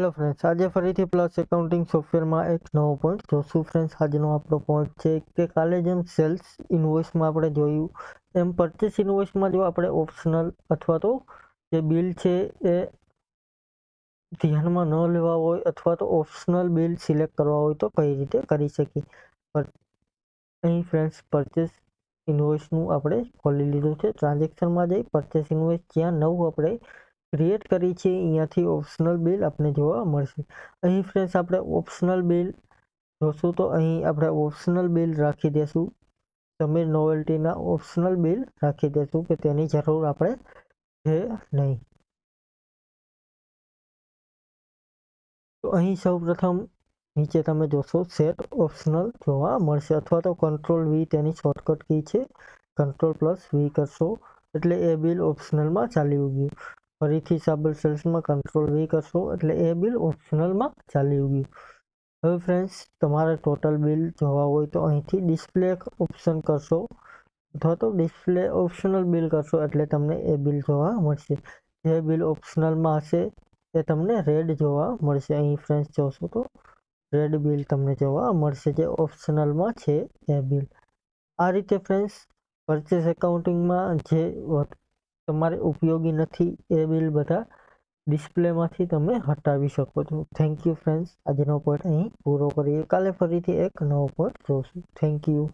Hello friends, આજે ફરીથી plus accounting સોફ્ટવેરમાં એક નવો પોઈન્ટ જોશું. ફ્રેન્ડ્સ, આજનો આપણો પોઈન્ટ છે કે કાલે જેમ સેલ્સ ઇન્વોઇસમાં આપણે જોયું એમ પરચેસ ઇન્વોઇસમાં જો આપણે ઓપ્શનલ અથવા તો જે બિલ છે એ ધ્યાનમાં ન લેવા હોય અથવા તો ઓપ્શનલ બિલ સિલેક્ટ કરવા હોય તો કઈ રીતે કરી શકીએ. અહીં ફ્રેન્ડ્સ પરચેસ ઇન્વોઇસનું આપણે ખોલી લીધું છે. ટ્રાન્ઝેક્શનમાં જઈ પરચેસ ઇન્વોઇસ જ્યાં નવું આપણે ક્રિએટ કરી છે અહીંયાથી ઓપ્શનલ બિલ આપણે જોવા મળશે. અહીં ફ્રેન્ડ્સ આપણે ઓપ્શનલ બિલ જોશું તો અહીં આપણે ઓપ્શનલ બિલ રાખી દેશું. સમીર નોવેલ્ટીના ઓપ્શનલ બિલ રાખી દેશું કે તેની જરૂર આપણે છે નહીં. તો અહીં સૌપ્રથમ નીચે તમે જોશો સેટ ઓપ્શનલ જોવા મળશે અથવા તો કંટ્રોલ વી તેની શોર્ટકટ કી છે. કંટ્રોલ+V કરશો એટલે એ બિલ ઓપ્શનલમાં ચાલી ગયું. ફરીથી સાબર સેલ્સમાં કંટ્રોલ V કરશો એટલે એ બિલ ઓપ્શનલમાં ચાલી ગયું. હવે ફ્રેન્ડ્સ, તમારે ટોટલ બિલ જોવા હોય તો અહીંથી ડિસ્પ્લે ઓપ્શન કરશો અથવા તો ડિસ્પ્લે ઓપ્શનલ બિલ કરશો એટલે તમને એ બિલ જોવા મળશે. જે બિલ ઓપ્શનલમાં હશે એ તમને રેડ જોવા મળશે. અહીં ફ્રેન્ડ્સ જોશો તો રેડ બિલ તમને જોવા મળશે જે ઓપ્શનલમાં છે એ બિલ. આ રીતે ફ્રેન્ડ્સ પરચેસ એકાઉન્ટિંગમાં જે તમારે ઉપયોગી નથી એ બિલ બધા ડિસ્પ્લેમાંથી તમે હટાવી શકો છો. થેન્ક યુ ફ્રેન્ડ્સ, આજનો પોઈન્ટ અહીં પૂરો કરીએ. કાલે ફરીથી એક નવો પોઈન્ટ જોશું. Thank you.